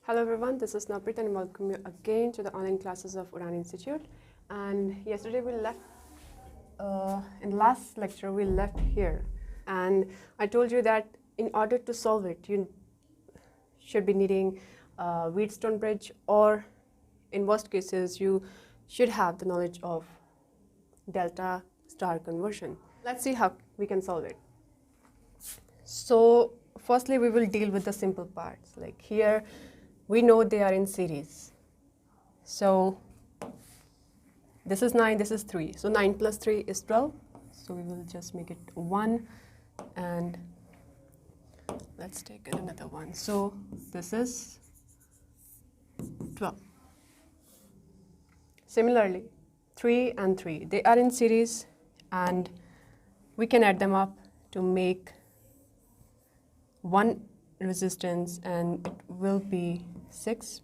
Hello everyone, this is Naprit and welcome you again to the online classes of Udan Institute. And yesterday we left, in last lecture we left here, and I told you that in order to solve it you should be needing a Wheatstone bridge, or in worst cases you should have the knowledge of delta star conversion. Let's see how we can solve it. So firstly we will deal with the simple parts. Like here we know they are in series. So this is 9, this is 3. So 9 plus 3 is 12. So we will just make it 1 and let's take another one. So this is 12. Similarly, 3 and 3, they are in series and we can add them up to make one resistance, and it will be 6.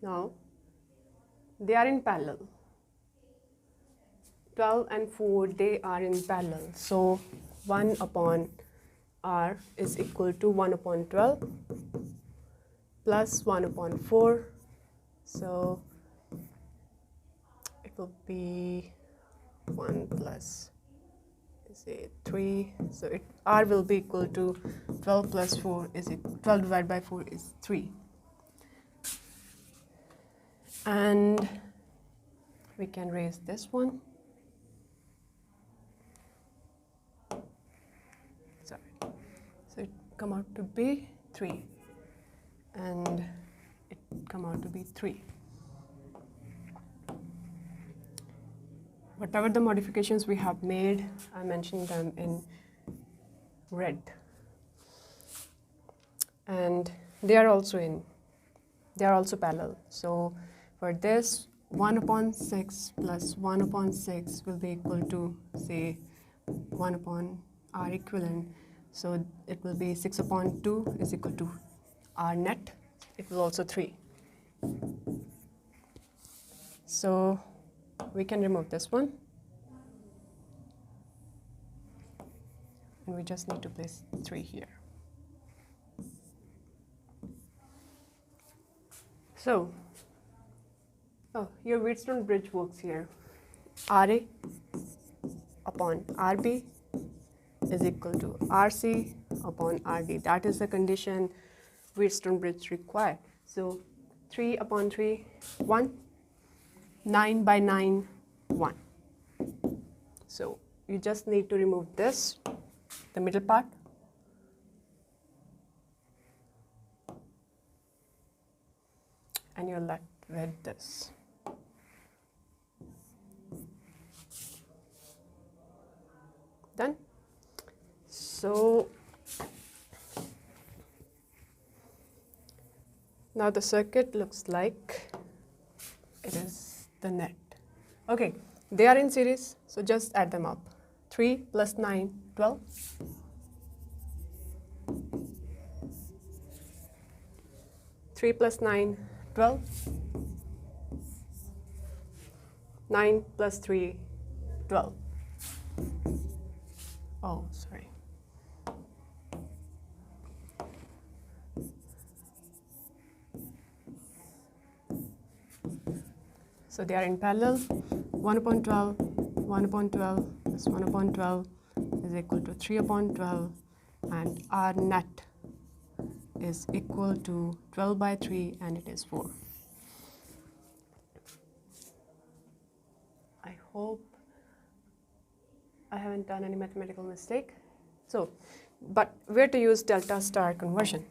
Now they are in parallel. 12 and 4, they are in parallel. So 1 upon R is equal to 1 upon 12 plus 1 upon 4. So it will be 1 plus, say, 3. So R will be equal to 12 plus 4 is 12 divided by 4 is 3. And we can raise this one. Sorry. So it come out to be 3. And it come out to be 3. Whatever the modifications we have made, I mentioned them in red. And they are also parallel. So for this, 1 upon 6 plus 1 upon 6 will be equal to, say, 1 upon R equivalent. So it will be 6 upon 2 is equal to R net. It will also 3. So we can remove this one. And we just need to place 3 here. So, your Wheatstone bridge works here. RA upon RB is equal to RC upon RD. That is the condition Wheatstone bridge require. So 3 upon 3, 1. 9 by 9, 1. So you just need to remove this, the middle part. And you're left with this. Done? So now the circuit looks like it is the net. Okay, they are in series, so just add them up. 3 plus 9, 12. 3 plus 9, 12. 9 plus 3, 12. Oh, sorry. So they are in parallel. 1 upon 12, 1 upon 12 plus 1 upon 12 is equal to 3 upon 12, and R net is equal to 12 by 3, and it is 4. I hope I haven't done any mathematical mistake. So, but where to use delta star conversion?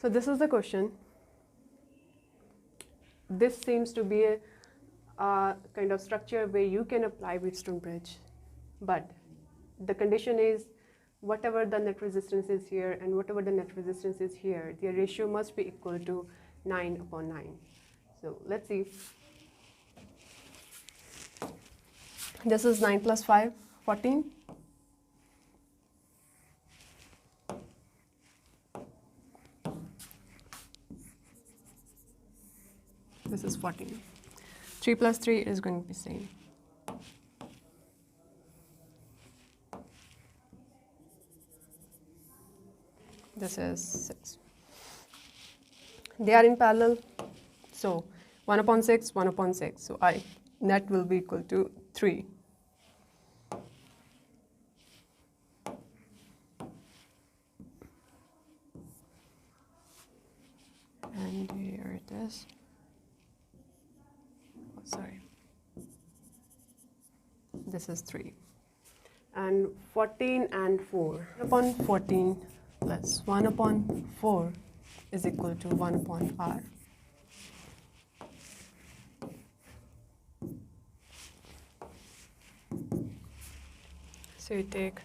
So this is the question. This seems to be a kind of structure where you can apply Wheatstone bridge, but the condition is whatever the net resistance is here and whatever the net resistance is here, their ratio must be equal to 9 upon 9. So let's see. This is 9 plus 5, 14. This is 14. 3 plus 3 is going to be same. this is 6. They are in parallel, so 1 upon 6, 1 upon 6. So I net will be equal to 3. And here it is. Oh, sorry. This is 3. And 14 and 4. 1 upon 14 plus 1 upon 4 is equal to 1 upon r. So you take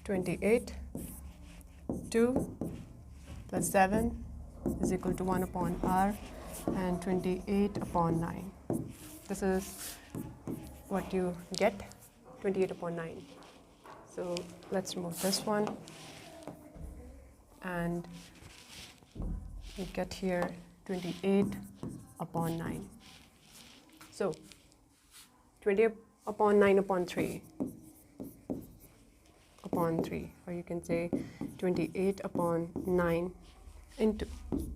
28, 2 plus 7 is equal to 1 upon r, and 28 upon 9. This is what you get, 28 upon 9. So let's remove this one, and we get here 28 upon 9. So 20 upon 9 upon 3 upon 3, or you can say 28 upon 9 into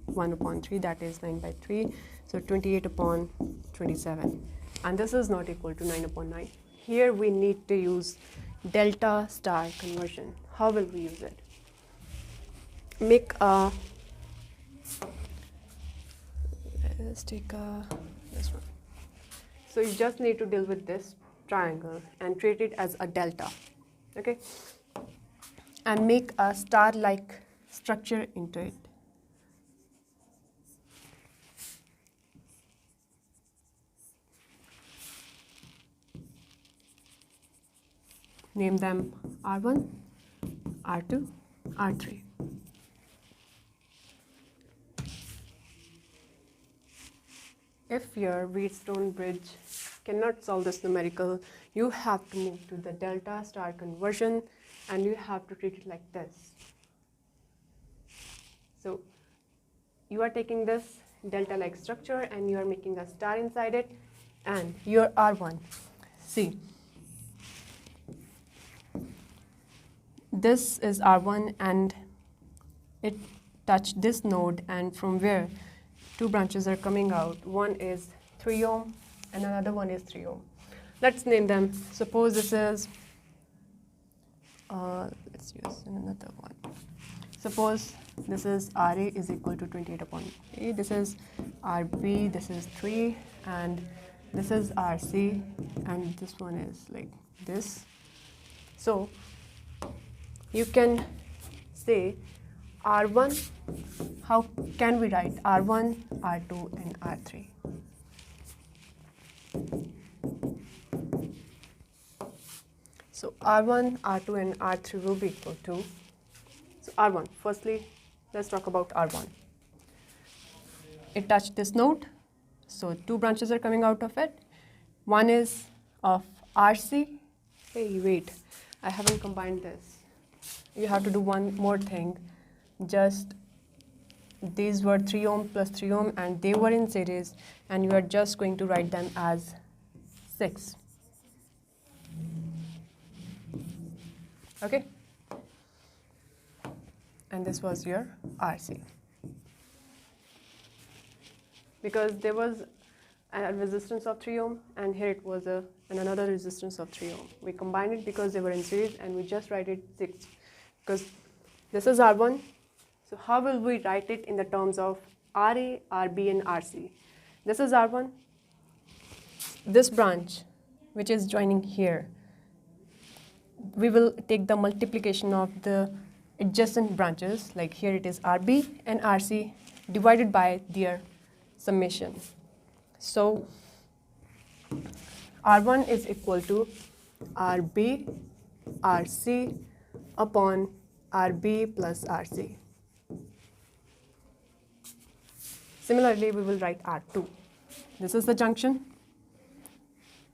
1 upon 3, that is 9 by 3. So 28 upon 27. And this is not equal to 9 upon 9. Here we need to use delta star conversion. How will we use it? Make a, let's take this one. So you just need to deal with this triangle and treat it as a delta, okay? And make a star-like structure into it. Name them R1, R2, R3. If your Wheatstone bridge cannot solve this numerical, you have to move to the delta star conversion, and you have to treat it like this. So you are taking this delta-like structure and you are making a star inside it, and your R1. See, this is R1 and it touched this node, and from where two branches are coming out. One is 3 ohm and another one is 3 ohm. Let's name them. Suppose this is, let's use another one. Suppose this is RA is equal to 28 upon 8. This is RB, this is 3, and this is RC, and this one is like this. So you can say R1, how can we write R1, R2, and R3? So R1, R2, and R3 will be equal to, so R1, firstly, let's talk about R1. It touched this node, so two branches are coming out of it. One is of RC. Hey, wait, I haven't combined this. You have to do one more thing. Just these were 3 ohm plus 3 ohm and they were in series, and you are just going to write them as 6. Okay? And this was your RC. Because there was a resistance of 3 ohm and here it was another resistance of 3 ohm. We combined it because they were in series and we just write it 6. Because this is R1. So how will we write it in the terms of RA, RB, and RC? This is R1. This branch, which is joining here, we will take the multiplication of the adjacent branches, like here it is RB and RC, divided by their summation. So R1 is equal to RB, RC upon RB plus RC. Similarly, we will write R2. This is the junction.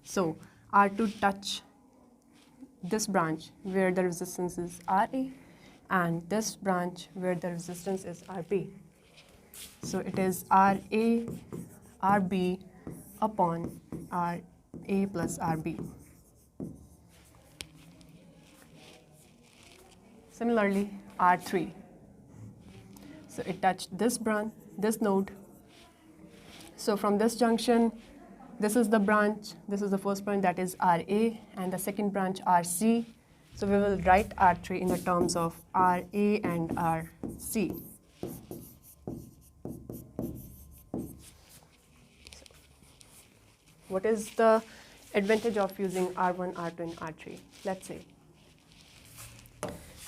So R2 touch this branch where the resistance is RA, and this branch where the resistance is RB. So it is RA, RB upon RA plus RB. Similarly, R3. So it touched this branch, this node. So from this junction, this is the branch, this is the first branch, that is RA, and the second branch RC. So we will write R3 in the terms of RA and RC. What is the advantage of using R1, R2, and R3? Let's say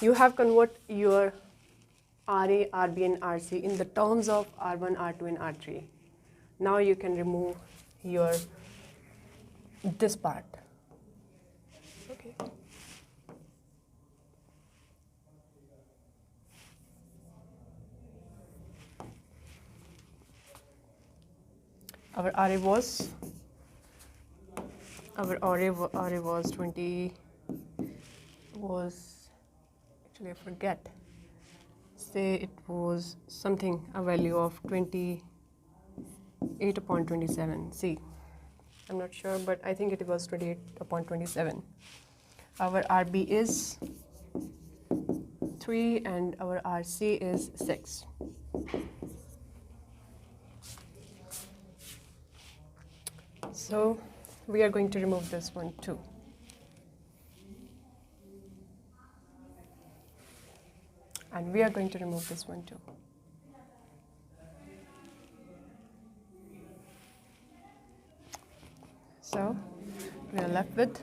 you have convert your RA, RB, and RC in the terms of R1, R2, and R3. Now you can remove your this part. Okay. Our RA was 20 was actually I forget. Say it was something, a value of 28/27. See, I'm not sure, but I think it was 28/27. Our RB is 3 and our RC is 6. So we are going to remove this one too. And we are going to remove this one too. So we are left with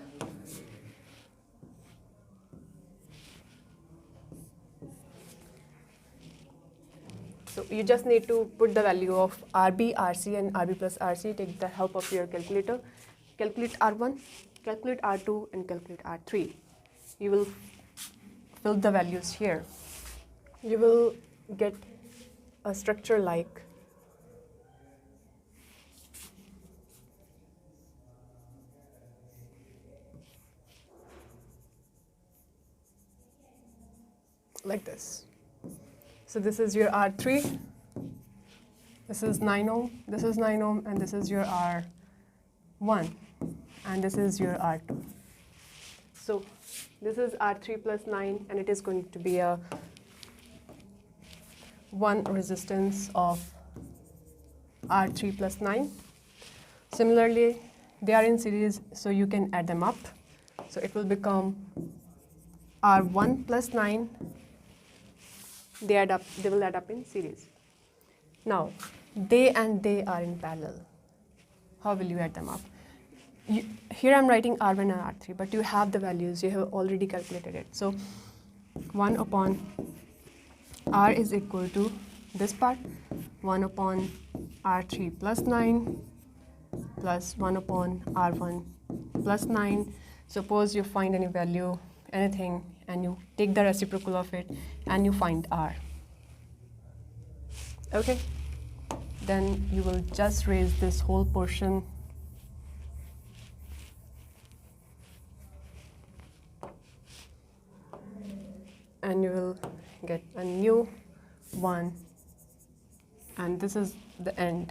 so you just need to put the value of RB, RC, and RB plus RC. Take the help of your calculator. Calculate R1, calculate R2, and calculate R3. You will fill the values here. You will get a structure like this. So this is your R3, this is 9 ohm, this is 9 ohm, and this is your R1, and this is your R2. So this is R3 plus 9, and it is going to be a 1 resistance of R3 plus 9. Similarly, they are in series, so you can add them up. So it will become R1 plus 9. They will add up in series. Now, they and they are in parallel. How will you add them up? Here I'm writing R1 and R3, but you have the values, you have already calculated it. So 1 upon R is equal to this part, 1 upon R3 plus 9 plus 1 upon R1 plus 9. Suppose you find any value, anything, and you take the reciprocal of it and you find R. Okay? Then you will just raise this whole portion and you will get a new one, and this is the end.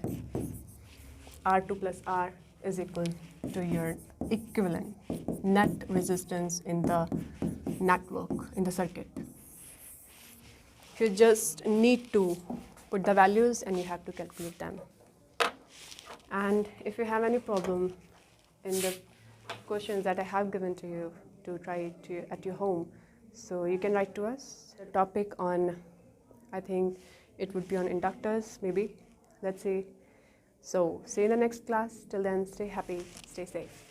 R2 plus R is equal to your equivalent net resistance in the network, in the circuit. You just need to put the values and you have to calculate them. And if you have any problem in the questions that I have given to you to try it at your home, so you can write to us. The topic on, I think it would be on inductors, maybe. Let's see. So see you in the next class. Till then, stay happy, stay safe.